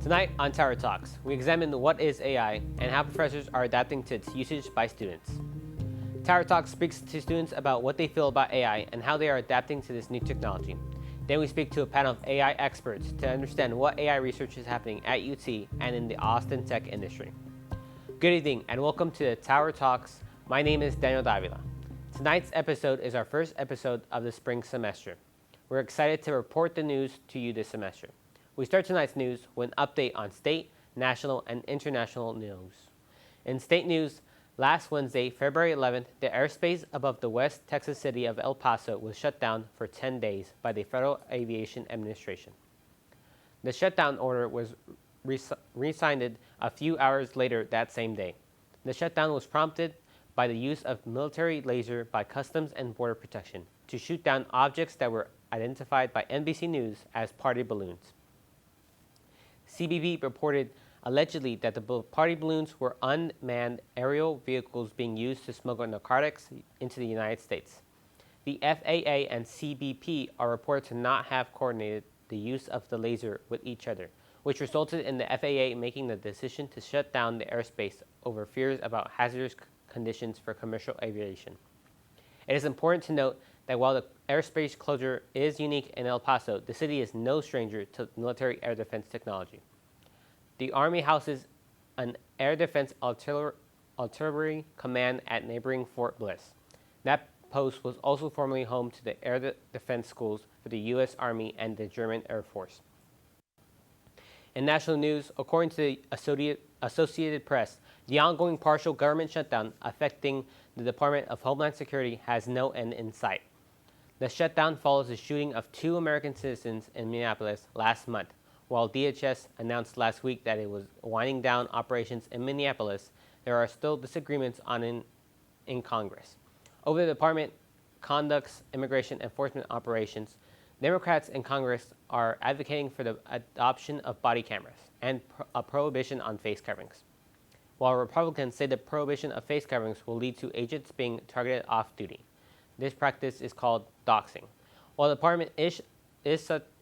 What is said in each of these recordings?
Tonight on Tower Talks, we examine what is AI and how professors are adapting to its usage by students. Tower Talks speaks to students about what they feel about AI and how they are adapting to this new technology. Then we speak to a panel of AI experts to understand what AI research is happening at UT and in the Austin tech industry. Good evening and welcome to the Tower Talks. My name is Daniel Davila. Tonight's episode is our first episode of the spring semester. We're excited to report the news to you this semester. We start tonight's news with an update on state, national, and international news. In state news, last Wednesday, February 11th, the airspace above the West Texas city of El Paso was shut down for 10 days by the Federal Aviation Administration. The shutdown order was re-signed a few hours later that same day. The shutdown was prompted by the use of military laser by Customs and Border Protection to shoot down objects that were identified by NBC News as party balloons. CBP reported allegedly that the party balloons were unmanned aerial vehicles being used to smuggle narcotics into the United States. The FAA and CBP are reported to not have coordinated the use of the laser with each other, which resulted in the FAA making the decision to shut down the airspace over fears about hazardous conditions for commercial aviation. It is important to note that while the airspace closure is unique in El Paso, the city is no stranger to military air defense technology. The Army houses an air defense artillery command at neighboring Fort Bliss. That post was also formerly home to the air defense schools for the U.S. Army and the German Air Force. In national news, according to the Associated Press, the ongoing partial government shutdown affecting the Department of Homeland Security has no end in sight. The shutdown follows the shooting of 2 American citizens in Minneapolis last month. While DHS announced last week that it was winding down operations in Minneapolis, there are still disagreements in Congress. Over the department conducts immigration enforcement operations, Democrats in Congress are advocating for the adoption of body cameras and a prohibition on face coverings, while Republicans say the prohibition of face coverings will lead to agents being targeted off-duty. This practice is called doxing. While the department is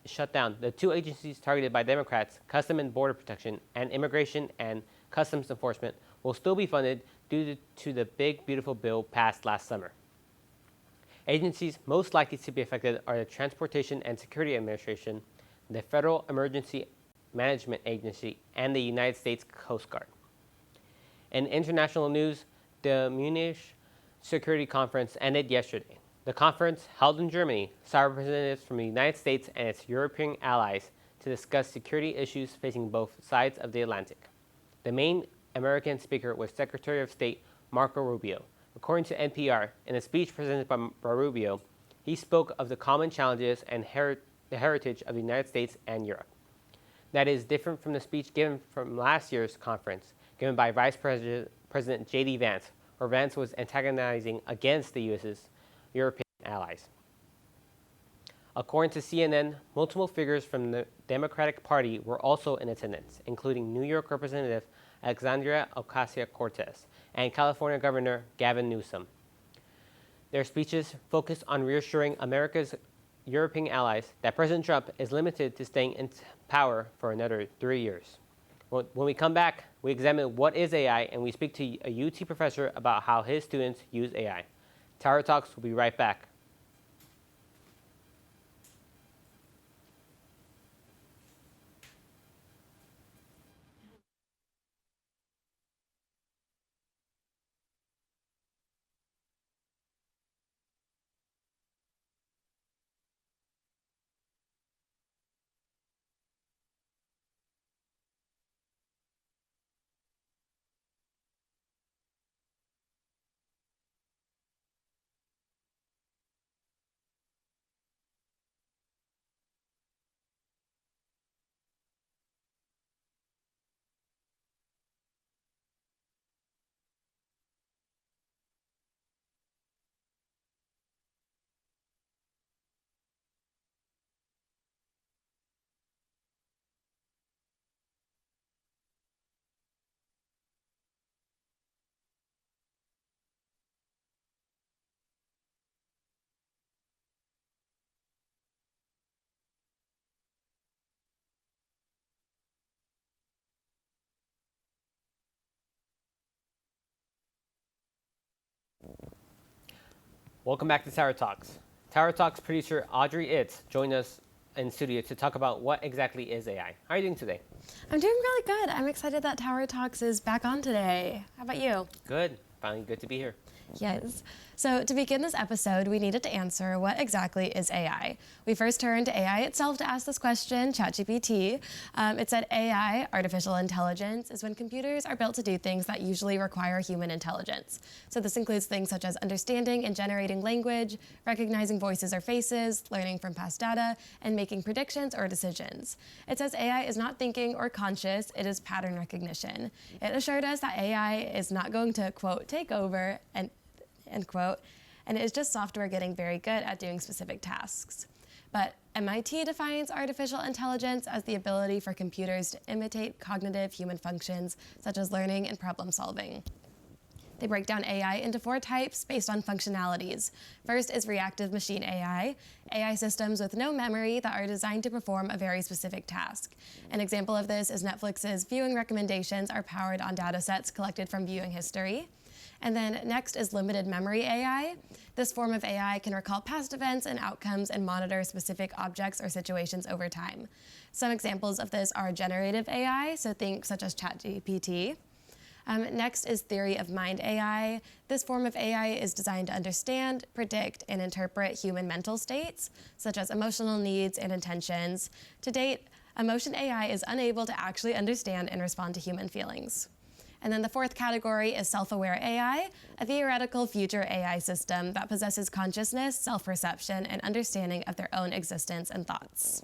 shut down, the 2 agencies targeted by Democrats, Customs and Border Protection and Immigration and Customs Enforcement, will still be funded due to the Big Beautiful Bill passed last summer. Agencies most likely to be affected are the Transportation and Security Administration, the Federal Emergency Management Agency, and the United States Coast Guard. In international news, the Munich Security Conference ended yesterday. The conference, held in Germany, saw representatives from the United States and its European allies to discuss security issues facing both sides of the Atlantic. The main American speaker was Secretary of State Marco Rubio. According to NPR, in a speech presented by Rubio, he spoke of the common challenges and the heritage of the United States and Europe. That is different from the speech given from last year's conference, given by Vice President J.D. Vance, where Vance was antagonizing against the U.S.'s European allies. According to CNN, multiple figures from the Democratic Party were also in attendance, including New York Representative Alexandria Ocasio-Cortez and California Governor Gavin Newsom. Their speeches focused on reassuring America's European allies that President Trump is limited to staying in power for another 3 years. When we come back, we examine what is AI and we speak to a UT professor about how his students use AI. Tower Talks will be right back. Welcome back to Tower Talks. Tower Talks producer Audrey Itz joined us in studio to talk about what exactly is AI. How are you doing today? I'm doing really good. I'm excited that Tower Talks is back on today. How about you? Good. Finally good to be here. Yes. So to begin this episode, we needed to answer what exactly is AI. We first turned to AI itself to ask this question, ChatGPT. It said AI, artificial intelligence, is when computers are built to do things that usually require human intelligence. So this includes things such as understanding and generating language, recognizing voices or faces, learning from past data, and making predictions or decisions. It says AI is not thinking or conscious, it is pattern recognition. It assured us that AI is not going to, quote, take over, end quote, and it is just software getting very good at doing specific tasks. But MIT defines artificial intelligence as the ability for computers to imitate cognitive human functions such as learning and problem solving. They break down AI into 4 types based on functionalities. First is reactive machine AI, AI systems with no memory that are designed to perform a very specific task. An example of this is Netflix's viewing recommendations are powered on data sets collected from viewing history. And then next is limited memory AI. This form of AI can recall past events and outcomes and monitor specific objects or situations over time. Some examples of this are generative AI, so think such as ChatGPT. Next is theory of mind AI. This form of AI is designed to understand, predict, and interpret human mental states, such as emotional needs and intentions. To date, emotion AI is unable to actually understand and respond to human feelings. And then the 4th category is self-aware AI, a theoretical future AI system that possesses consciousness, self-perception, and understanding of their own existence and thoughts.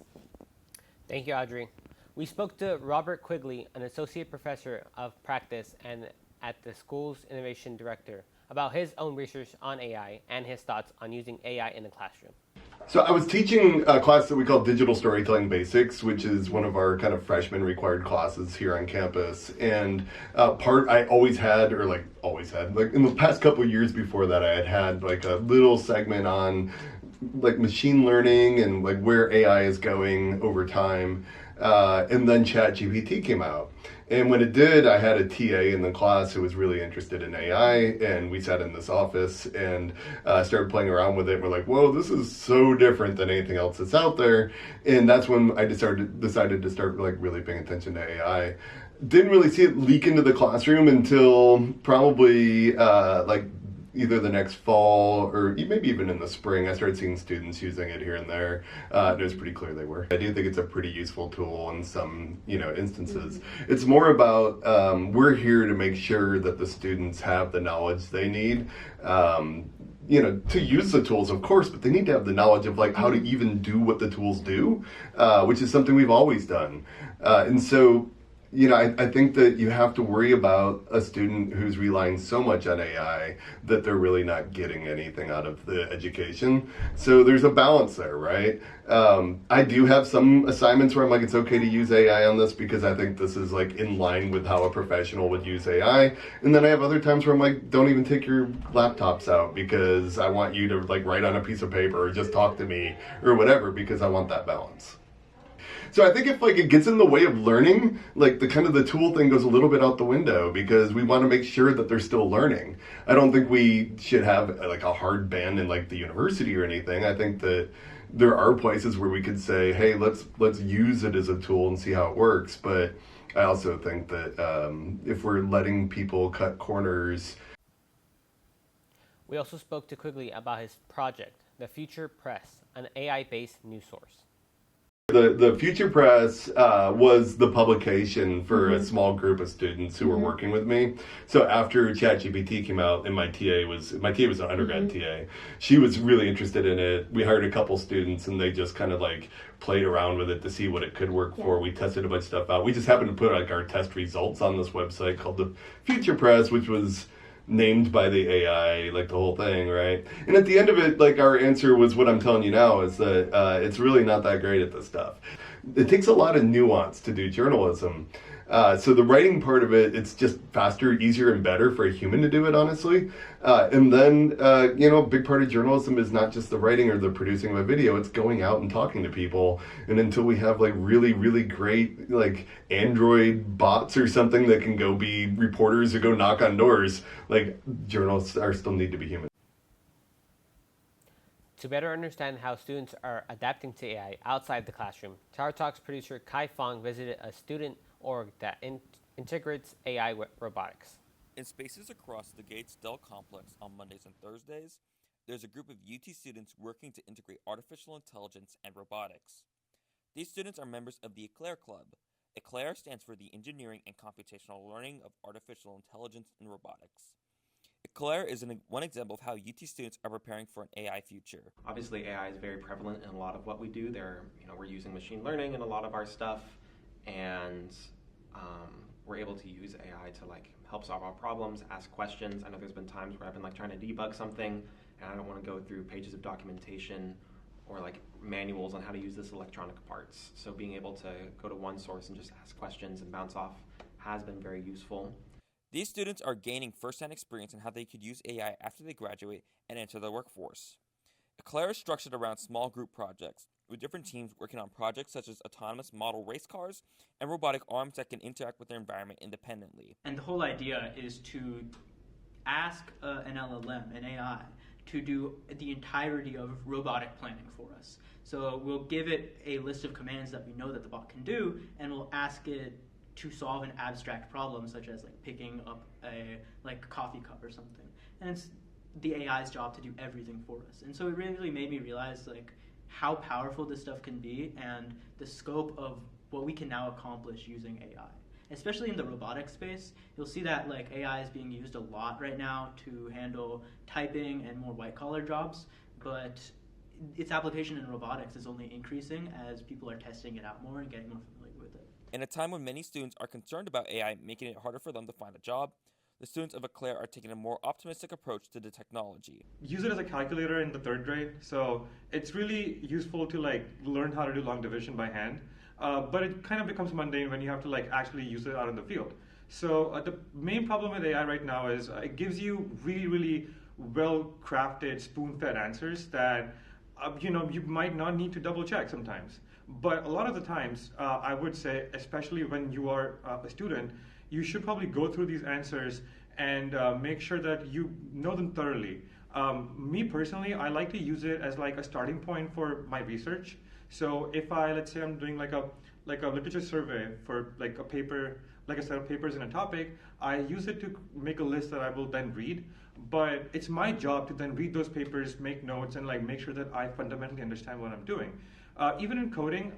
Thank you, Audrey. We spoke to Robert Quigley, an associate professor of practice and at the school's innovation director, about his own research on AI and his thoughts on using AI in the classroom. So I was teaching a class that we call Digital Storytelling Basics, which is one of our kind of freshman required classes here on campus. And I always had in the past couple of years before that, I had like a little segment on like machine learning and like where AI is going over time. And then ChatGPT came out. And when it did, I had a TA in the class who was really interested in AI, and we sat in this office and started playing around with it. We're like, whoa, this is so different than anything else that's out there. And that's when I decided to start like really paying attention to AI. Didn't really see it leak into the classroom until probably either the next fall or maybe even in the spring. I started seeing students using it here and there. It was pretty clear they were. I do think it's a pretty useful tool in some, instances. It's more about we're here to make sure that the students have the knowledge they need. To use the tools, of course, but they need to have the knowledge of like how to even do what the tools do, which is something we've always done. And so I think that you have to worry about a student who's relying so much on AI that they're really not getting anything out of the education. So there's a balance there, right? I do have some assignments where I'm like, it's okay to use AI on this because I think this is like in line with how a professional would use AI. And then I have other times where I'm like, don't even take your laptops out because I want you to like write on a piece of paper or just talk to me or whatever because I want that balance. So I think if like it gets in the way of learning, like the tool thing goes a little bit out the window because we want to make sure that they're still learning. I don't think we should have like a hard ban in like the university or anything. I think that there are places where we could say, hey, let's use it as a tool and see how it works. But I also think that if we're letting people cut corners. We also spoke to Quigley about his project, The Future Press, an AI-based news source. The Future Press was the publication for a small group of students who were working with me. So after ChatGPT came out, and my TA was an undergrad TA, she was really interested in it. We hired a couple students, and they just kind of like played around with it to see what it could work for. We tested a bunch of stuff out. We just happened to put like our test results on this website called the Future Press, which was named by the AI, like the whole thing, right? And at the end of it, like our answer was what I'm telling you now is that it's really not that great at this stuff. It takes a lot of nuance to do journalism. So the writing part of it, it's just faster, easier, and better for a human to do it, honestly. And then, a big part of journalism is not just the writing or the producing of a video, it's going out and talking to people. And until we have like really, really great like Android bots or something that can go be reporters who go knock on doors, like journalists still need to be human. To better understand how students are adapting to AI outside the classroom, Tower Talks producer Kai Fong visited a student org that integrates AI with robotics. In spaces across the Gates Dell complex on Mondays and Thursdays, there's a group of UT students working to integrate artificial intelligence and robotics. These students are members of the Eclair Club. Eclair stands for the Engineering and Computational Learning of Artificial Intelligence and Robotics. Eclair is one example of how UT students are preparing for an AI future. Obviously, AI is very prevalent in a lot of what we do. We're using machine learning in a lot of our stuff, and we're able to use AI to help solve our problems, ask questions. I know there's been times where I've been trying to debug something, and I don't want to go through pages of documentation or manuals on how to use this electronic parts. So being able to go to one source and just ask questions and bounce off has been very useful. These students are gaining first-hand experience in how they could use AI after they graduate and enter the workforce. Eclair is structured around small group projects, with different teams working on projects such as autonomous model race cars and robotic arms that can interact with their environment independently. And the whole idea is to ask an LLM, an AI, to do the entirety of robotic planning for us. So we'll give it a list of commands that we know that the bot can do, and we'll ask it to solve an abstract problem, such as picking up a coffee cup or something. And it's the AI's job to do everything for us. And so it really made me realize how powerful this stuff can be and the scope of what we can now accomplish using AI. Especially in the robotics space, you'll see that AI is being used a lot right now to handle typing and more white-collar jobs, but its application in robotics is only increasing as people are testing it out more and getting more familiar with it. In a time when many students are concerned about AI making it harder for them to find a job, the students of Eclair are taking a more optimistic approach to the technology. Use it as a calculator in the third grade, so it's really useful to learn how to do long division by hand. But it kind of becomes mundane when you have to actually use it out in the field. So the main problem with AI right now is it gives you really, really well-crafted, spoon-fed answers that you might not need to double check sometimes. But a lot of the times, I would say, especially when you are a student, you should probably go through these answers and make sure that you know them thoroughly. Me personally, I like to use it as a starting point for my research. So if let's say I'm doing a literature survey for a paper, a set of papers in a topic, I use it to make a list that I will then read. But it's my job to then read those papers, make notes, and make sure that I fundamentally understand what I'm doing. Even in coding,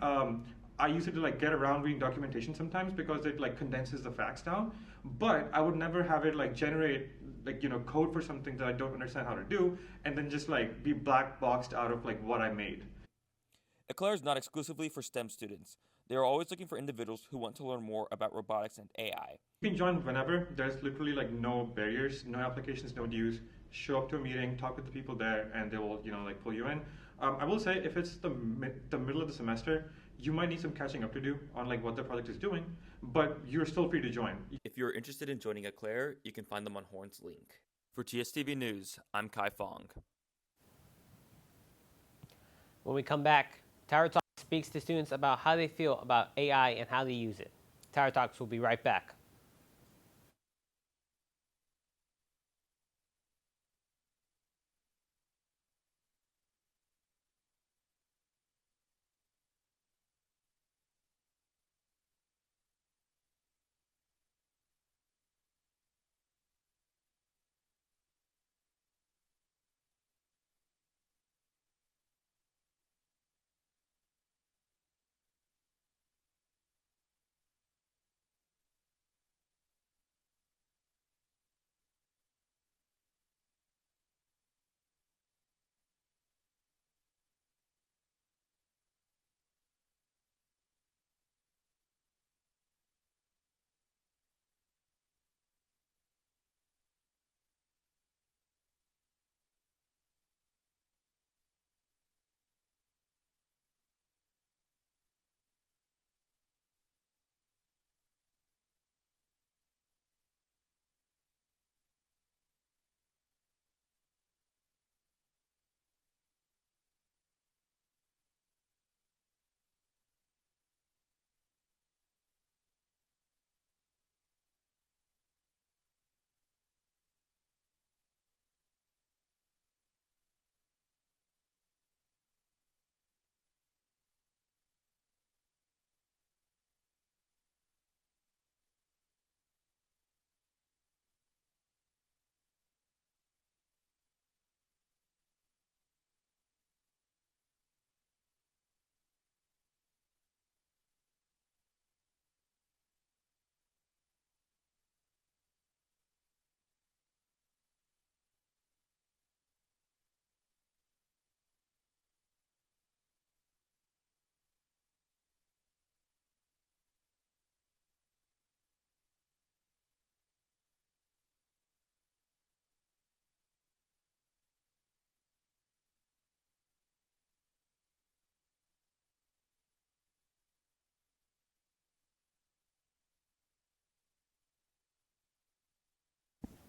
I use it to get around reading documentation sometimes because it condenses the facts down. But I would never have it generate code for something that I don't understand how to do, and then just be black boxed out of what I made. Eclair is not exclusively for STEM students. They are always looking for individuals who want to learn more about robotics and AI. You can join whenever. There's literally no barriers, no applications, no dues. Show up to a meeting, talk with the people there, and they will pull you in. I will say if it's the middle of the semester, you might need some catching up to do on what the project is doing, but you're still free to join. If you're interested in joining Eclair, you can find them on Horn's link. For TSTV News, I'm Kai Fong. When we come back, Tower Talks speaks to students about how they feel about AI and how they use it. Tower Talks will be right back.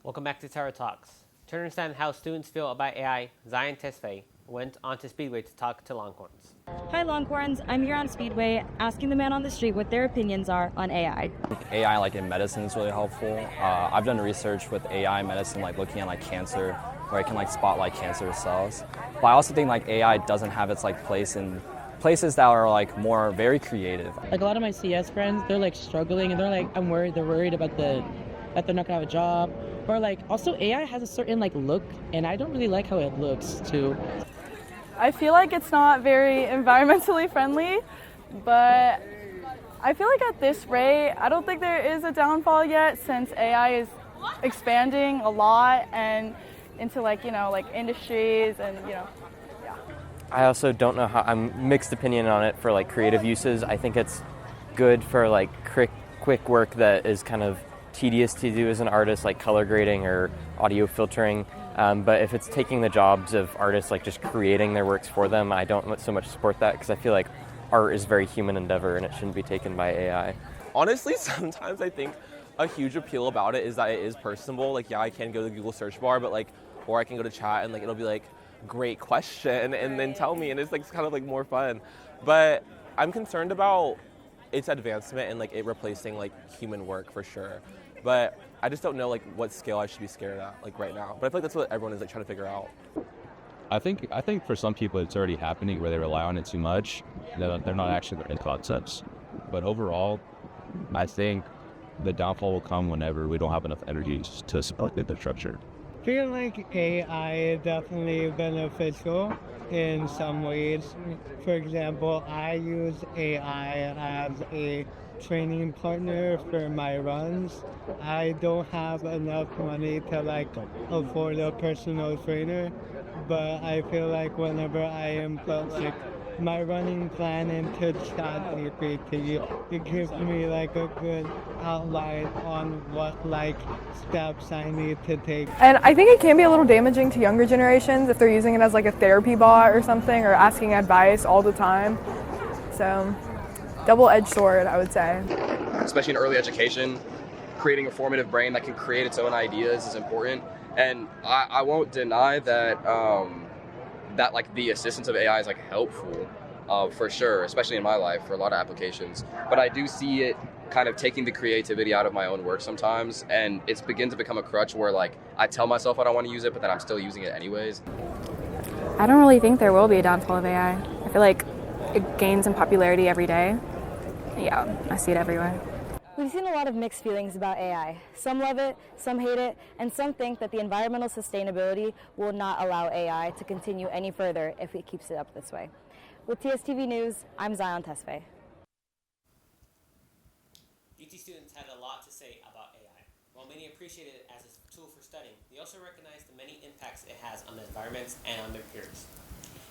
Welcome back to Tower Talks. To understand how students feel about AI, Zion Tesfaye went onto Speedway to talk to Longhorns. Hi Longhorns, I'm here on Speedway asking the man on the street what their opinions are on AI. AI like in medicine is really helpful. I've done research with AI medicine, like looking at like cancer, where it can like spot like cancer cells. But I also think like AI doesn't have its like place in places that are like more very creative. Like a lot of my CS friends, they're like struggling and they're like, they're worried about that they're not gonna have a job. Or like also AI has a certain like look and I don't really like how it looks too. I feel like it's not very environmentally friendly, but I feel like at this rate, I don't think there is a downfall yet since AI is expanding a lot and into like industries and yeah. I also don't know how, I'm mixed opinion on it for like creative uses. I think it's good for like quick work that is kind of tedious to do as an artist, like color grading or audio filtering. But if it's taking the jobs of artists, like just creating their works for them, I don't so much support that because I feel like art is a very human endeavor and it shouldn't be taken by AI. Honestly, sometimes I think a huge appeal about it is that it is personable. Like, yeah, I can go to the Google search bar, but like, or I can go to chat and like it'll be like, great question, and then tell me, and it's like kind of like more fun. But I'm concerned about its advancement and like it replacing like human work for sure. But I just don't know like what scale I should be scared at like right now. But I feel like that's what everyone is like trying to figure out. I think for some people it's already happening where they rely on it too much. They're not actually in concepts. But overall, I think the downfall will come whenever we don't have enough energy to support the infrastructure. I feel like AI is definitely beneficial in some ways. For example, I use AI as a training partner for my runs. I don't have enough money to like afford a personal trainer, but I feel like whenever I input like my running plan into ChatGPT, it gives me like a good outline on what like steps I need to take. And I think it can be a little damaging to younger generations if they're using it as like a therapy bot or something or asking advice all the time. So double-edged sword, I would say. Especially in early education, creating a formative brain that can create its own ideas is important. And I won't deny that that like the assistance of AI is like helpful for sure, especially in my life for a lot of applications. But I do see it kind of taking the creativity out of my own work sometimes, and it's begun to become a crutch where like I tell myself I don't want to use it, but then I'm still using it anyways. I don't really think there will be a downfall of AI. I feel like it gains in popularity every day. Yeah, I see it everywhere. We've seen a lot of mixed feelings about AI. Some love it, some hate it, and some think that the environmental sustainability will not allow AI to continue any further if it keeps it up this way. With TSTV News, I'm Zion Tesfaye. UT students had a lot to say about AI. While many appreciate it as a tool for studying, they also recognize the many impacts it has on the environments and on their peers.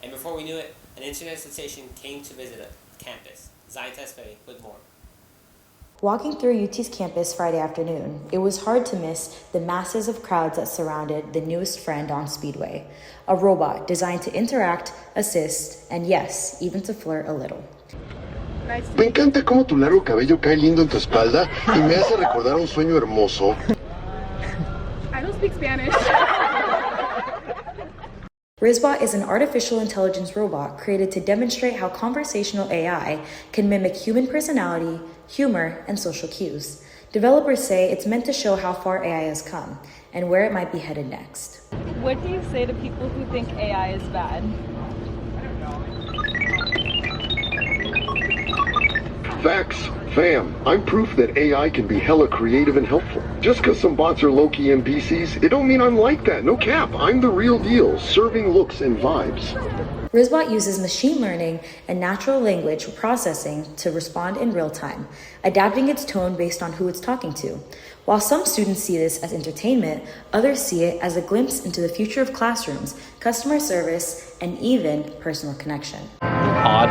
And before we knew it, an internet sensation came to visit a campus. Zion Tesfaye with more. Walking through UT's campus Friday afternoon, it was hard to miss the masses of crowds that surrounded the newest friend on Speedway, a robot designed to interact, assist, and yes, even to flirt a little. Me encanta cómo tu largo cabello cae lindo en tu espalda y me hace recordar un sueño hermoso. I don't speak Spanish. Rizbot is an artificial intelligence robot created to demonstrate how conversational AI can mimic human personality, humor, and social cues. Developers say it's meant to show how far AI has come and where it might be headed next. What do you say to people who think AI is bad? Facts. Fam, I'm proof that AI can be hella creative and helpful. Just because some bots are low-key NPCs, it don't mean I'm like that. No cap. I'm the real deal, serving looks and vibes. Rizbot uses machine learning and natural language processing to respond in real time, adapting its tone based on who it's talking to. While some students see this as entertainment, others see it as a glimpse into the future of classrooms, customer service, and even personal connection. Odd.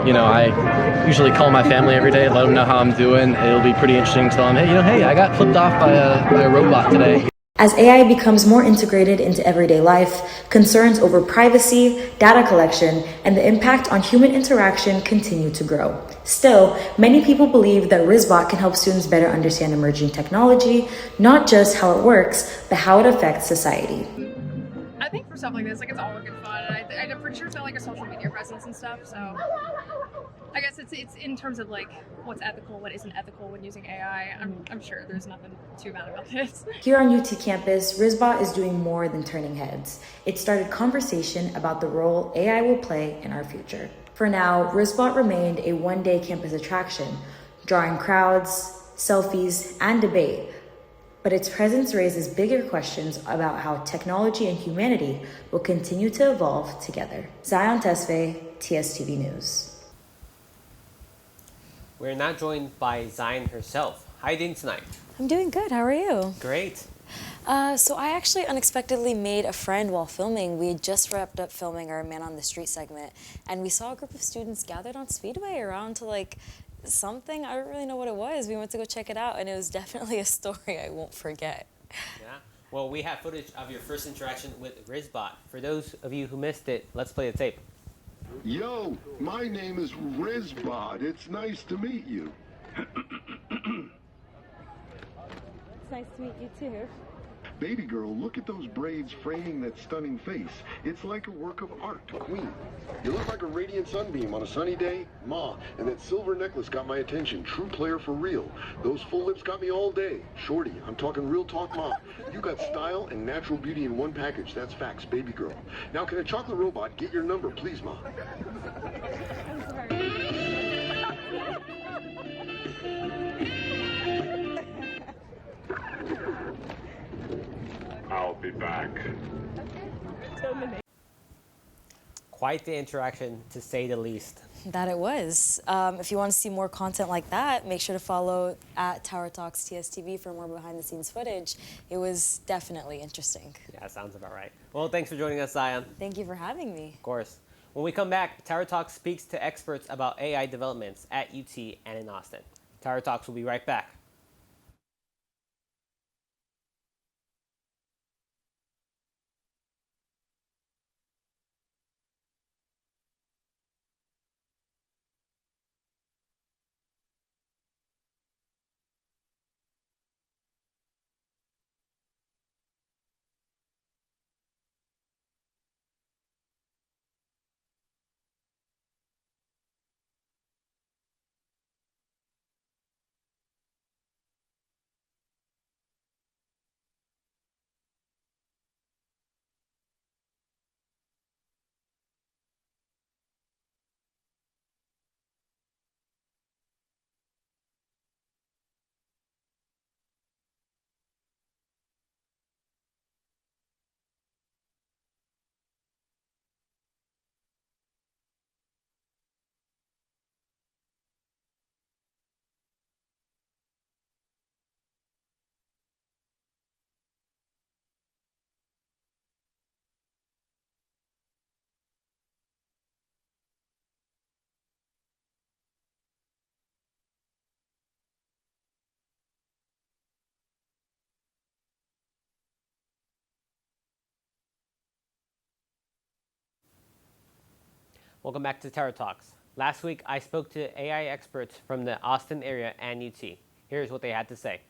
You know, I usually call my family every day, let them know how I'm doing. It'll be pretty interesting to tell them, hey, I got flipped off by a robot today. As AI becomes more integrated into everyday life, concerns over privacy, data collection, and the impact on human interaction continue to grow. Still, many people believe that RISBot can help students better understand emerging technology, not just how it works, but how it affects society. I think for stuff like this, like, it's all good fun, and I'm pretty sure it's got like a social media presence and stuff, so I guess it's in terms of like what's ethical, what isn't ethical when using AI. I'm sure there's nothing too bad about this. Here on UT campus, RISBot is doing more than turning heads. It started conversation about the role AI will play in our future. For now, RISBot remained a one-day campus attraction, drawing crowds, selfies, and debate. But its presence raises bigger questions about how technology and humanity will continue to evolve together. Zion Tesfaye, TSTV News. We're now joined by Zion herself. How are you doing tonight? I'm doing good. How are you? Great. So I actually unexpectedly made a friend while filming. We had just wrapped up filming our Man on the Street segment, and we saw a group of students gathered on Speedway around to like something. I don't really know what it was. We went to go check it out, and it was definitely a story I won't forget. Yeah. Well, we have footage of your first interaction with RISBot. For those of you who missed it, let's play the tape. Yo, my name is RISBot. It's nice to meet you. It's nice to meet you too. Baby girl, look at those braids framing that stunning face. It's like a work of art, queen. You look like a radiant sunbeam on a sunny day. Ma, and that silver necklace got my attention. True player for real. Those full lips got me all day. Shorty, I'm talking real talk, Ma. You got style and natural beauty in one package. That's facts, baby girl. Now, can a chocolate robot get your number, please, Ma? I'll be back. Quite the interaction, to say the least. That it was. If you want to see more content like that, make sure to follow at towertalks TSTV for more behind-the-scenes footage. It was definitely interesting. Yeah, sounds about right. Well, thanks for joining us, Zion. Thank you for having me. Of course. When we come back, Tower Talks speaks to experts about AI developments at UT and in Austin. Tower Talks will be right back. Welcome back to Tower Talks. Last week, I spoke to AI experts from the Austin area and UT. Here's what they had to say.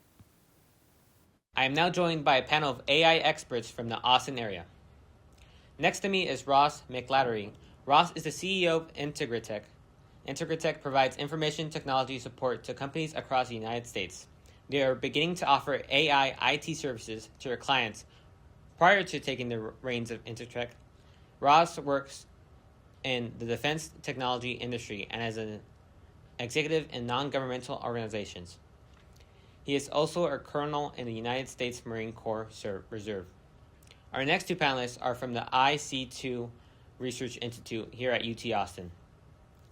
I am now joined by a panel of AI experts from the Austin area. Next to me is Ross McLattery. Ross is the CEO of Integratech. Integratech provides information technology support to companies across the United States. They are beginning to offer AI IT services to their clients. Prior to taking the reins of Integratech, Ross works in the defense technology industry and as an executive in non-governmental organizations. He is also a colonel in the United States Marine Corps Reserve. Our next two panelists are from the IC2 Research Institute here at UT Austin.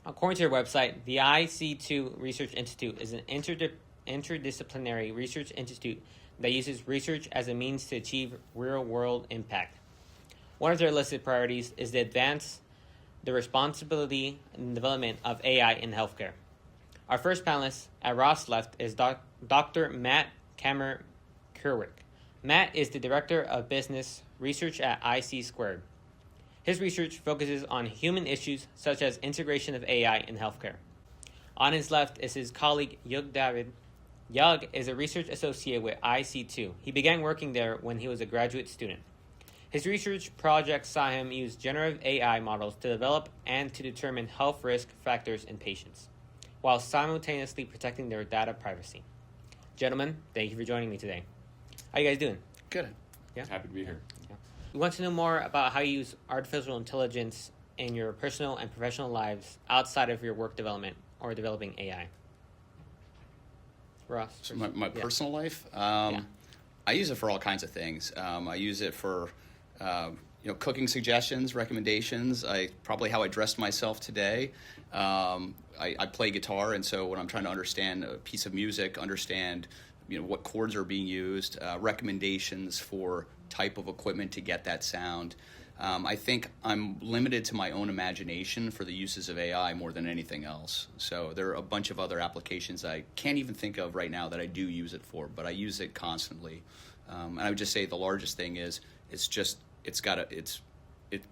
According to their website, the IC2 Research Institute is an interdisciplinary research institute that uses research as a means to achieve real-world impact. One of their listed priorities is to advance the responsibility and development of AI in healthcare. Our first panelist at Ross left is Dr. Matt Kammer-Kerwick. Matt is the Director of Business Research at IC Squared. His research focuses on human issues such as integration of AI in healthcare. On his left is his colleague Yug David. Yug is a research associate with IC2. He began working there when he was a graduate student. His research project saw him use generative AI models to develop and to determine health risk factors in patients, while simultaneously protecting their data privacy. Gentlemen, thank you for joining me today. How you guys doing? Good. Yeah? Happy to be here. Yeah. We want to know more about how you use artificial intelligence in your personal and professional lives outside of your work development or developing AI. Ross? So my personal life? I use it for all kinds of things. I use it for cooking suggestions, recommendations. Probably how I dressed myself today. I play guitar, and so when I'm trying to understand a piece of music, understand what chords are being used, recommendations for type of equipment to get that sound. I think I'm limited to my own imagination for the uses of AI more than anything else. So there are a bunch of other applications I can't even think of right now that I do use it for, but I use it constantly. And I would just say the largest thing is it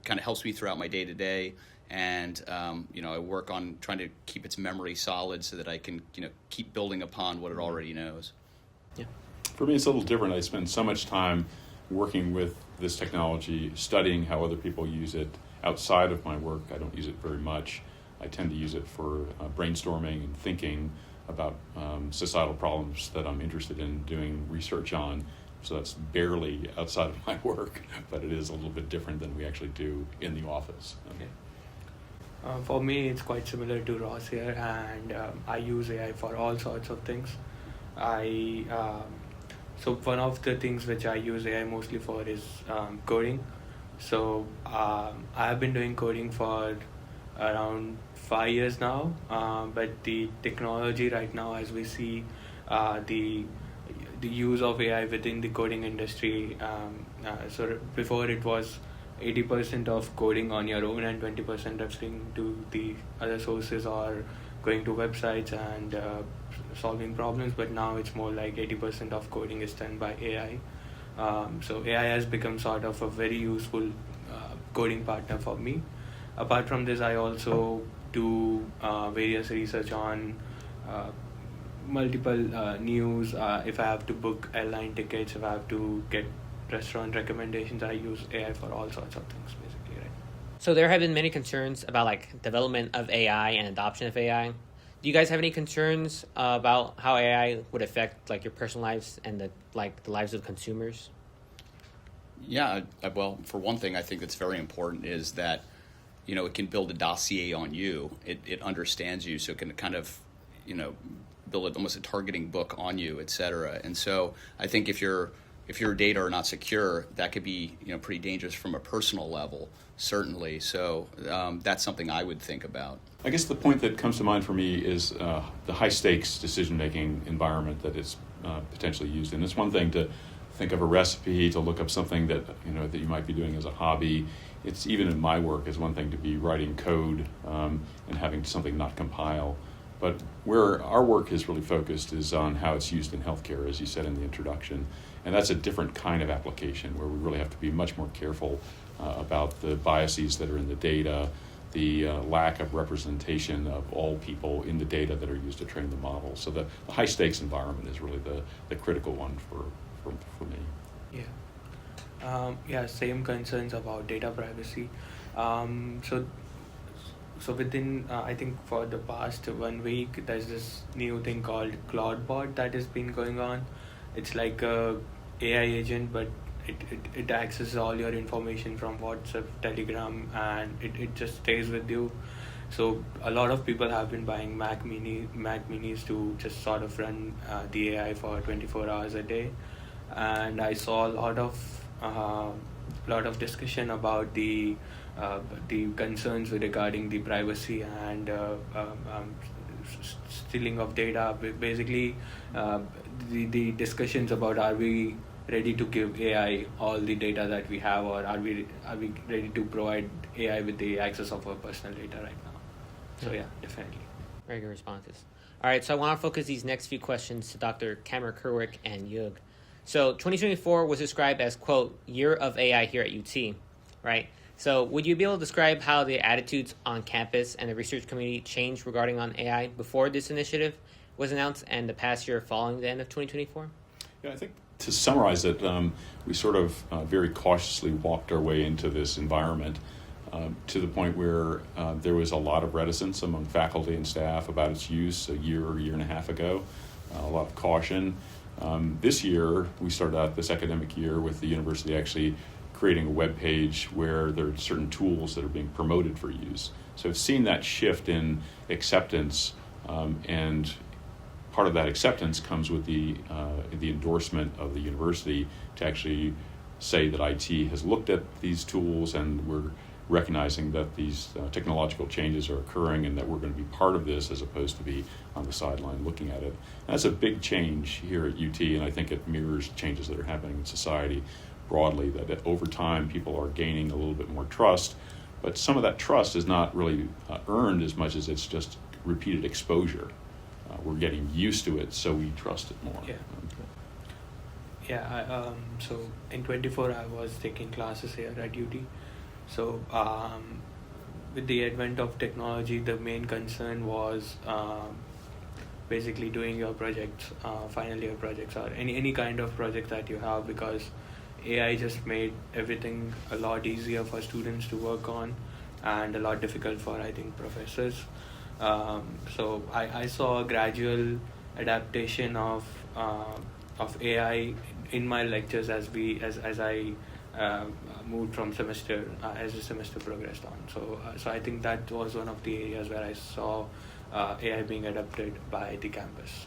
kind of helps me throughout my day-to-day, and I work on trying to keep its memory solid so that I can keep building upon what it already knows. Yeah. For me, it's a little different. I spend so much time working with this technology, studying how other people use it outside of my work. I don't use it very much. I tend to use it for brainstorming and thinking about societal problems that I'm interested in doing research on. So that's barely outside of my work, but it is a little bit different than we actually do in the office. Okay. For me, it's quite similar to Ross here, and I use AI for all sorts of things. So one of the things which I use AI mostly for is coding. So I have been doing coding for around 5 years now, but the technology right now, as we see, the use of AI within the coding industry. So before it was 80% of coding on your own and 20% referring to the other sources or going to websites and solving problems, but now it's more like 80% of coding is done by AI. So AI has become sort of a very useful coding partner for me. Apart from this, I also do various research on multiple news. If I have to book airline tickets, if I have to get restaurant recommendations, I use AI for all sorts of things, basically, right? So there have been many concerns about development of AI and adoption of AI. Do you guys have any concerns about how AI would affect your personal lives and the lives of consumers? Yeah, well, for one thing, I think that's very important is that it can build a dossier on you. It understands you, so it can kind of build almost a targeting book on you, et cetera. And so I think if your data are not secure, that could be pretty dangerous from a personal level, certainly. So that's something I would think about. I guess the point that comes to mind for me is the high-stakes decision-making environment that it's potentially used in. It's one thing to think of a recipe, to look up something that that you might be doing as a hobby. It's even in my work, it's one thing to be writing code and having something not compile. But where our work is really focused is on how it's used in healthcare, as you said in the introduction. And that's a different kind of application where we really have to be much more careful about the biases that are in the data, the lack of representation of all people in the data that are used to train the model. So the high stakes environment is really the critical one for me. Yeah, same concerns about data privacy. So within, I think for the past 1 week, there's this new thing called CloudBot that has been going on. It's like a AI agent, but it accesses all your information from WhatsApp, Telegram, and it just stays with you. So a lot of people have been buying Mac Minis to just sort of run the AI for 24 hours a day. And I saw a lot of discussion about the concerns regarding the privacy and stealing of data. Basically, the discussions about are we ready to give AI all the data that we have, or are we ready to provide AI with the access of our personal data right now? So yeah, definitely. Very good responses. All right, so I want to focus these next few questions to Dr. Kamer Kerwick and Yug. So 2024 was described as, quote, year of AI here at UT, right? So would you be able to describe how the attitudes on campus and the research community changed regarding on AI before this initiative was announced and the past year following the end of 2024? Yeah, I think to summarize it, we sort of very cautiously walked our way into this environment to the point where there was a lot of reticence among faculty and staff about its use a year and a half ago, a lot of caution. This year, we started out this academic year with the university actually creating a web page where there are certain tools that are being promoted for use. So I've seen that shift in acceptance, and part of that acceptance comes with the endorsement of the university to actually say that IT has looked at these tools and we're recognizing that these technological changes are occurring and that we're going to be part of this as opposed to be on the sideline looking at it. And that's a big change here at UT, and I think it mirrors changes that are happening in society broadly, that over time people are gaining a little bit more trust, but some of that trust is not really earned as much as it's just repeated exposure. We're getting used to it, so we trust it more. So in 24 I was taking classes here at UT. So with the advent of technology, the main concern was basically doing your projects, final year projects, or any kind of project that you have, because AI just made everything a lot easier for students to work on and a lot difficult for, I think, professors. So I saw a gradual adaptation of AI in my lectures as I moved from semester as the semester progressed on. So I think that was one of the areas where I saw AI being adopted by the campus.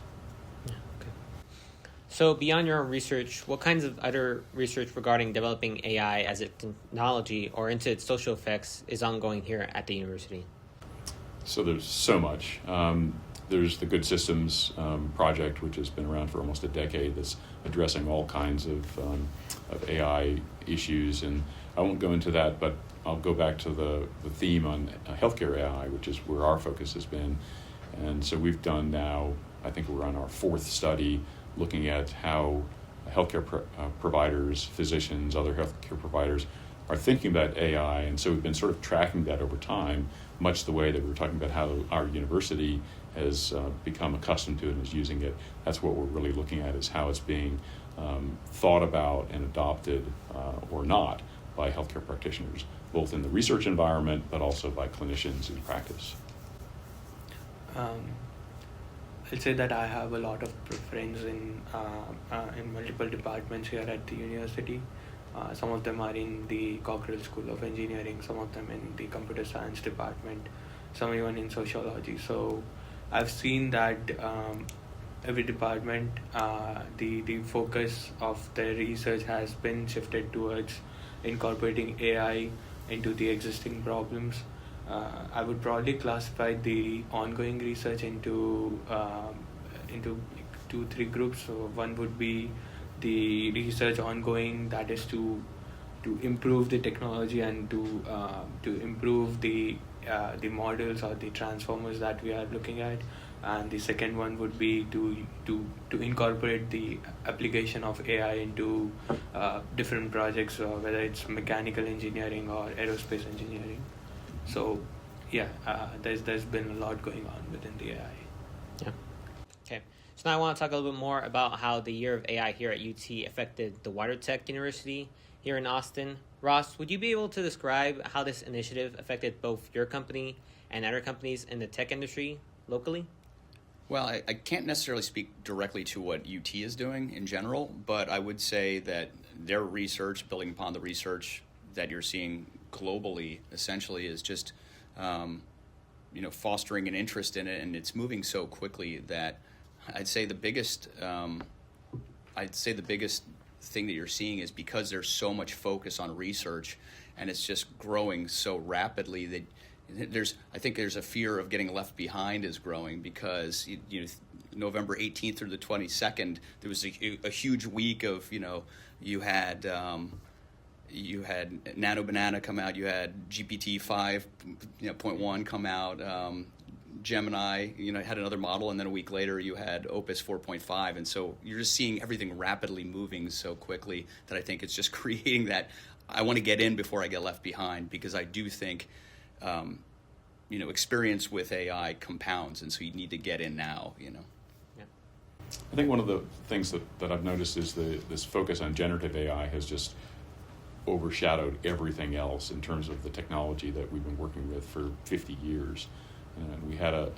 So beyond your own research, what kinds of other research regarding developing AI as a technology or into its social effects is ongoing here at the university? So there's so much. There's the Good Systems project, which has been around for almost a decade, that's addressing all kinds of AI issues. And I won't go into that, but I'll go back to the theme on healthcare AI, which is where our focus has been. And so we've done now, I think we're on our fourth study, looking at how healthcare providers, physicians, other healthcare providers are thinking about AI. And so we've been sort of tracking that over time, much the way that we were talking about how our university has become accustomed to it and is using it. That's what we're really looking at, is how it's being thought about and adopted or not by healthcare practitioners, both in the research environment, but also by clinicians in practice. I'll say that I have a lot of friends in multiple departments here at the university. Some of them are in the Cockrell School of Engineering, some of them in the Computer Science department, some even in Sociology. So I've seen that every department, the focus of their research has been shifted towards incorporating AI into the existing problems. I would probably classify the ongoing research into 2-3 groups. So one would be the research ongoing, that is to improve the technology and to improve the models or the transformers that we are looking at. And the second one would be to incorporate the application of AI into different projects, whether it's mechanical engineering or aerospace engineering. So there's been a lot going on within the AI. Yeah. Okay. So now I want to talk a little bit more about how the year of AI here at UT affected the wider tech university here in Austin. Ross, would you be able to describe how this initiative affected both your company and other companies in the tech industry locally? Well, I can't necessarily speak directly to what UT is doing in general, but I would say that their research, building upon the research that you're seeing globally, essentially is just fostering an interest in it, and it's moving so quickly that I'd say the biggest thing that you're seeing is because there's so much focus on research and it's just growing so rapidly that I think there's a fear of getting left behind is growing, because November 18th through the 22nd there was a huge week of you had Nano Banana come out, you had GPT 5.1 come out, Gemini, had another model, and then a week later you had Opus 4.5, and so you're just seeing everything rapidly moving so quickly that I think it's just creating that I want to get in before I get left behind, because I do think, experience with AI compounds, and so you need to get in now. I think one of the things that I've noticed is this focus on generative AI has just overshadowed everything else in terms of the technology that we've been working with for 50 years. And we had a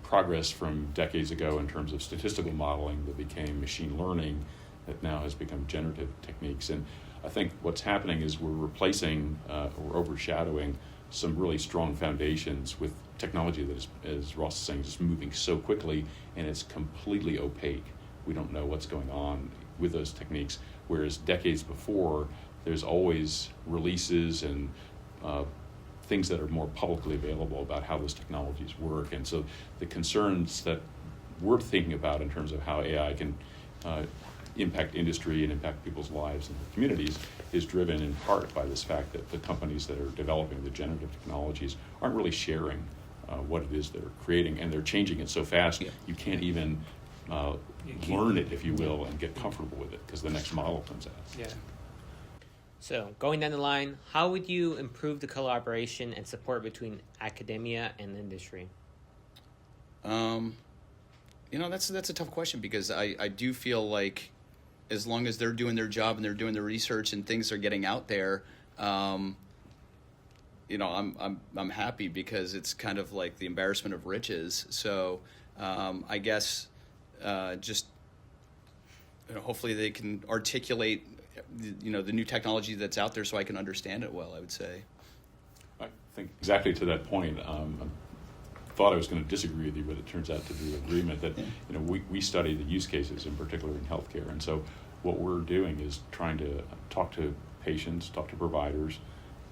progress from decades ago in terms of statistical modeling that became machine learning that now has become generative techniques. And I think what's happening is we're replacing or overshadowing some really strong foundations with technology that is, as Ross is saying, just moving so quickly, and it's completely opaque. We don't know what's going on with those techniques, whereas decades before, there's always releases and things that are more publicly available about how those technologies work. And so the concerns that we're thinking about in terms of how AI can impact industry and impact people's lives and their communities is driven in part by this fact that the companies that are developing the generative technologies aren't really sharing what it is they're creating, and they're changing it so fast you can't even learn it, if you will, and get comfortable with it because the next model comes out. Yeah. So going down the line, how would you improve the collaboration and support between academia and industry? That's a tough question, because I do feel like as long as they're doing their job and they're doing their research and things are getting out there, I'm happy, because it's kind of like the embarrassment of riches. So I guess hopefully they can articulate the new technology that's out there so I can understand it well, I would say. I think exactly to that point. I thought I was going to disagree with you, but it turns out to be agreement that we study the use cases, in particular in healthcare, and so what we're doing is trying to talk to patients, talk to providers,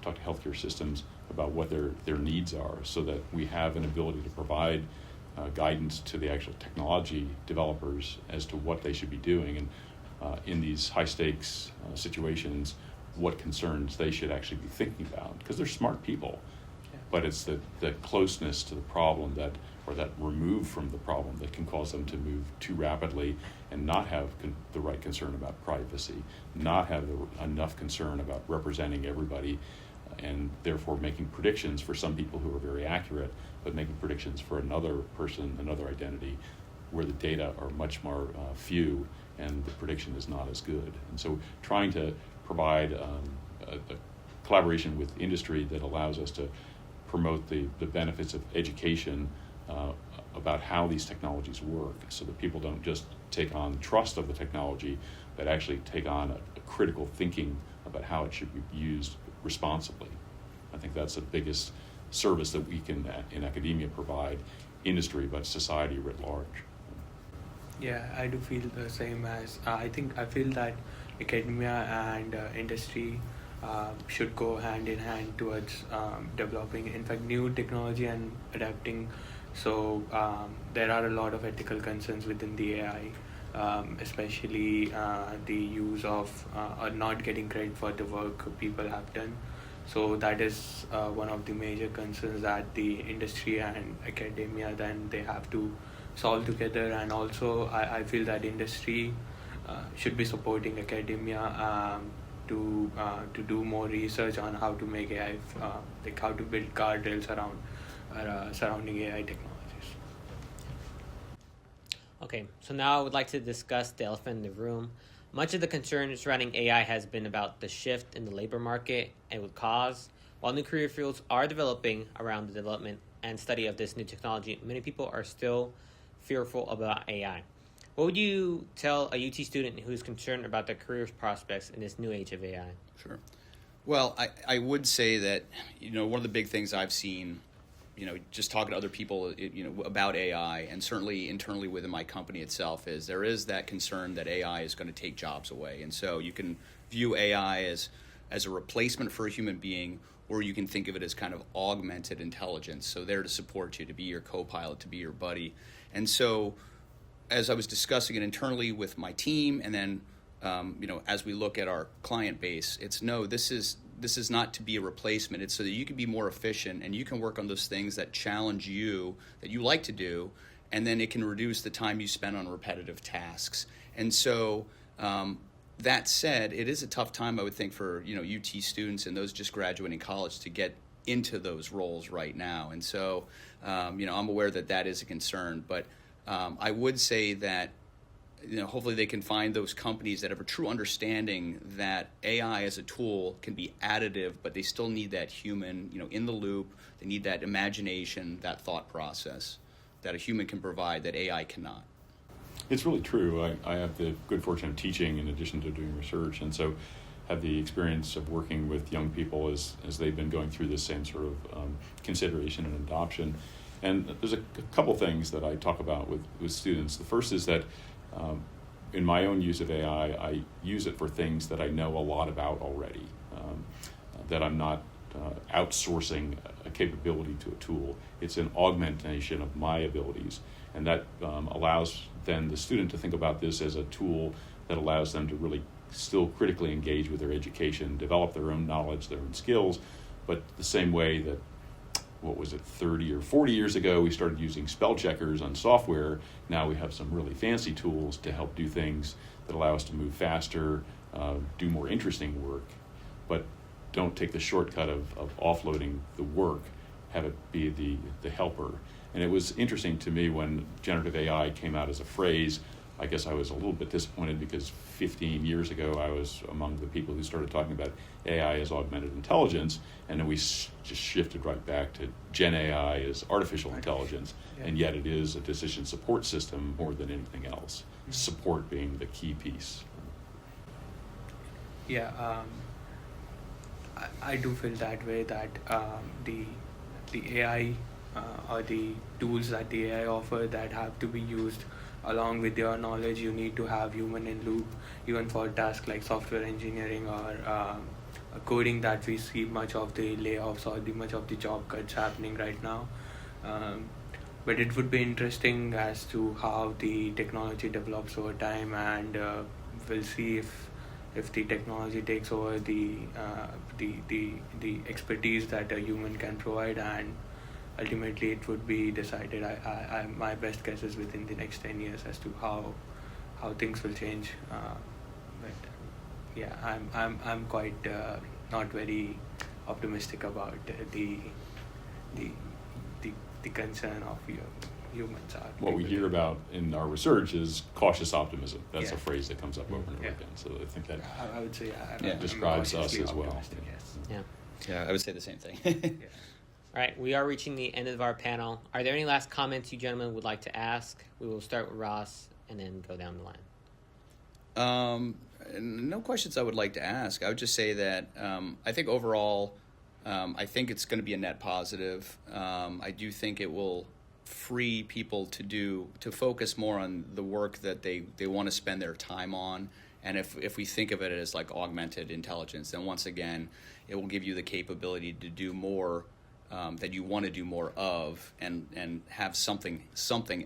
talk to healthcare systems about what their needs are, so that we have an ability to provide guidance to the actual technology developers as to what they should be doing, and in these high stakes situations, what concerns they should actually be thinking about, because they're smart people. But it's the closeness to the problem or that remove from the problem that can cause them to move too rapidly and not have the right concern about privacy, not have enough concern about representing everybody, and therefore making predictions for some people who are very accurate, but making predictions for another person, another identity, where the data are much more few and the prediction is not as good. And so trying to provide a collaboration with industry that allows us to promote the benefits of education about how these technologies work, so that people don't just take on the trust of the technology, but actually take on a critical thinking about how it should be used responsibly. I think that's the biggest service that we can, in academia, provide industry, but society writ large. Yeah, I do feel the same as I feel that academia and industry should go hand in hand towards developing, in fact, new technology and adapting. So there are a lot of ethical concerns within the AI, especially the use of not getting credit for the work people have done. So that is one of the major concerns that the industry and academia then they have to solve together. And also I feel that industry should be supporting academia to do more research on how to make AI, like how to build guardrails around surrounding AI technologies. Okay, so now I would like to discuss the elephant in the room. Much of the concern surrounding AI has been about the shift in the labor market it would cause. While new career fields are developing around the development and study of this new technology, many people are still fearful about AI. What would you tell a UT student who is concerned about their career prospects in this new age of AI? Sure. Well, I would say that, one of the big things I've seen, just talking to other people, about AI, and certainly internally within my company itself, is there is that concern that AI is going to take jobs away. And so you can view AI as a replacement for a human being, or you can think of it as kind of augmented intelligence. So there to support you, to be your co-pilot, to be your buddy. And so as I was discussing it internally with my team, and then as we look at our client base, it's this is this is not to be a replacement. It's so that you can be more efficient and you can work on those things that challenge you, that you like to do, and then it can reduce the time you spend on repetitive tasks. And so that said, it is a tough time, I would think, for UT students and those just graduating college to get into those roles right now. And so I'm aware that that is a concern, but I would say that hopefully they can find those companies that have a true understanding that AI as a tool can be additive, but they still need that human, in the loop. They need that imagination, that thought process that a human can provide that AI cannot. It's really true. I have the good fortune of teaching in addition to doing research, and so have the experience of working with young people as they've been going through this same sort of consideration and adoption. And there's a couple things that I talk about with students. The first is that in my own use of AI, I use it for things that I know a lot about already, that I'm not outsourcing a capability to a tool. It's an augmentation of my abilities, and that allows then the student to think about this as a tool that allows them to really still critically engage with their education, develop their own knowledge, their own skills, but the same way that 30 or 40 years ago we started using spell checkers on software. Now we have some really fancy tools to help do things that allow us to move faster, do more interesting work, but don't take the shortcut of offloading the work, have it be the helper. And it was interesting to me when generative AI came out as a phrase. I guess I was a little bit disappointed because 15 years ago I was among the people who started talking about AI as augmented intelligence, and then we just shifted right back to Gen AI as artificial intelligence, and yet it is a decision support system more than anything else, support being the key piece. Yeah, I do feel that way, that the AI or the tools that the AI offer that have to be used along with your knowledge, you need to have human in loop, even for tasks like software engineering or coding, that we see much of the layoffs or much of the job cuts happening right now. But it would be interesting as to how the technology develops over time, and we'll see if the technology takes over the expertise that a human can provide, and ultimately it would be decided. My best guess is within the next 10 years as to how things will change. But yeah, I'm quite not very optimistic about the concern of humans. What we hear about in our research is cautious optimism. That's a phrase that comes up over and over again. So I think that I would say describes us as well. Yeah. Yeah, I would say the same thing. All right, we are reaching the end of our panel. Are there any last comments you gentlemen would like to ask? We will start with Ross and then go down the line. No questions I would like to ask. I would just say that I think overall, I think it's going to be a net positive. I do think it will free people to focus more on the work that they want to spend their time on. And if we think of it as like augmented intelligence, then once again, it will give you the capability to do more that you want to do more of, and have something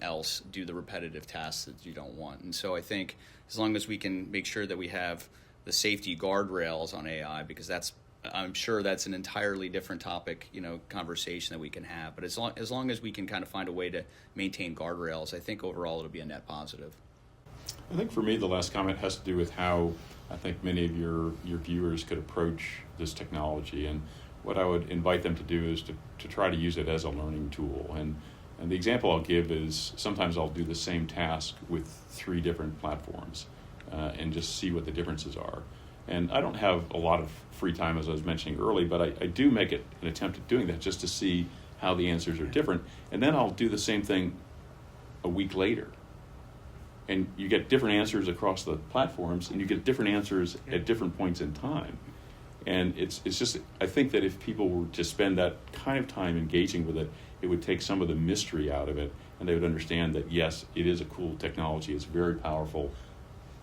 else do the repetitive tasks that you don't want. And so I think as long as we can make sure that we have the safety guardrails on AI, because I'm sure that's an entirely different topic, conversation that we can have. But as long as we can kind of find a way to maintain guardrails, I think overall it'll be a net positive. I think for me, the last comment has to do with how I think many of your viewers could approach this technology. And what I would invite them to do is to try to use it as a learning tool. And the example I'll give is sometimes I'll do the same task with 3 different platforms and just see what the differences are. And I don't have a lot of free time, as I was mentioning early, but I do make it an attempt at doing that just to see how the answers are different. And then I'll do the same thing a week later. And you get different answers across the platforms, and you get different answers at different points in time. And it's just, I think that if people were to spend that kind of time engaging with it, it would take some of the mystery out of it, and they would understand that, yes, it is a cool technology, it's very powerful,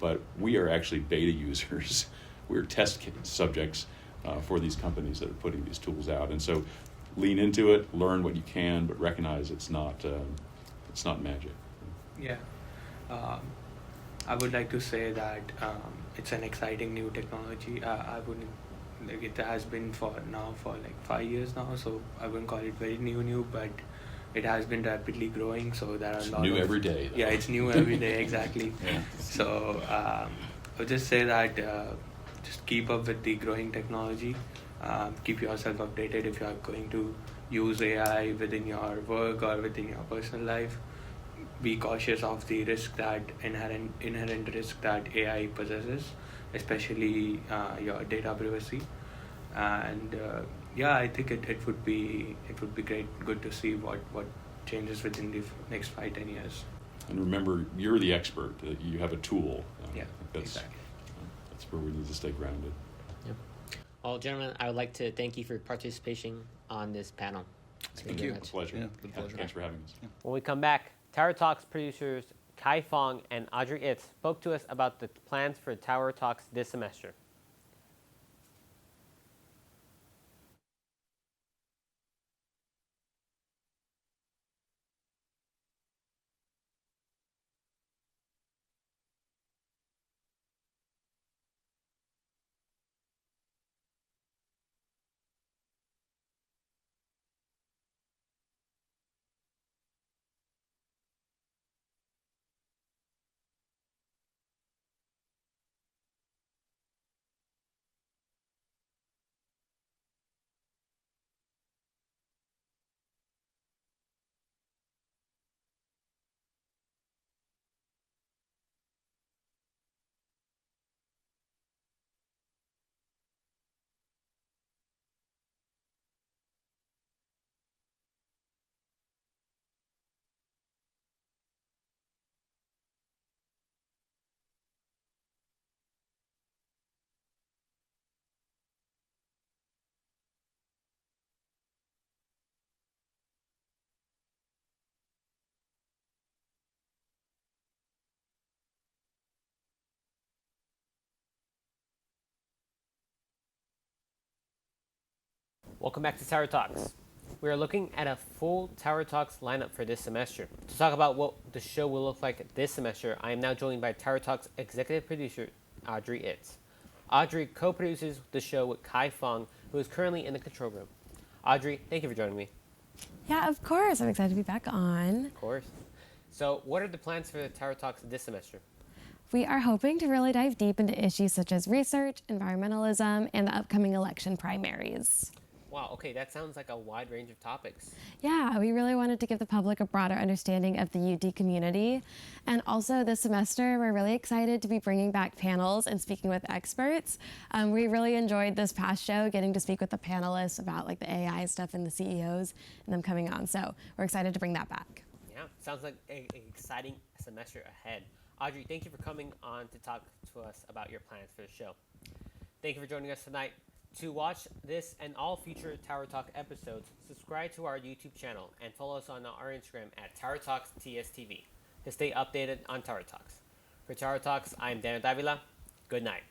but we are actually beta users. We're test subjects for these companies that are putting these tools out. And so lean into it, learn what you can, but recognize it's not magic. Yeah. I would like to say that it's an exciting new technology. I wouldn't like it has been for like 5 years now. So I wouldn't call it very new, but it has been rapidly growing. So there are a lot new of every day, though. Yeah, it's new every day, exactly. Yeah. So I would just say that just keep up with the growing technology. Keep yourself updated if you are going to use AI within your work or within your personal life. Be cautious of the risk that inherent risk that AI possesses, especially your data privacy. And I think it would be good to see what changes within the next 5-10 years. And remember, you're the expert. You have a tool. Yeah, exactly. That's where we need to stay grounded. Yep. Well, gentlemen, I would like to thank you for your participation on this panel. Thank you. Pleasure. Yeah, the pleasure. Thanks for having us. Yeah. When we come back, Tower Talks producers Kai Fong and Audrey Itz spoke to us about the plans for Tower Talks this semester. Welcome back to Tower Talks. We are looking at a full Tower Talks lineup for this semester. To talk about what the show will look like this semester, I am now joined by Tower Talks executive producer Audrey Itz. Audrey co-produces the show with Kai Fong, who is currently in the control room. Audrey, thank you for joining me. Yeah, of course. I'm excited to be back on. Of course. So, what are the plans for the Tower Talks this semester? We are hoping to really dive deep into issues such as research, environmentalism, and the upcoming election primaries. Wow, okay, that sounds like a wide range of topics. Yeah, we really wanted to give the public a broader understanding of the UD community. And also this semester, we're really excited to be bringing back panels and speaking with experts. We really enjoyed this past show, getting to speak with the panelists about like the AI stuff and the CEOs and them coming on. So we're excited to bring that back. Yeah, sounds like an exciting semester ahead. Audrey, thank you for coming on to talk to us about your plans for the show. Thank you for joining us tonight. To watch this and all future Tower Talk episodes, subscribe to our YouTube channel and follow us on our Instagram at Tower Talks TSTV to stay updated on Tower Talks. For Tower Talks, I'm Daniel Davila. Good night.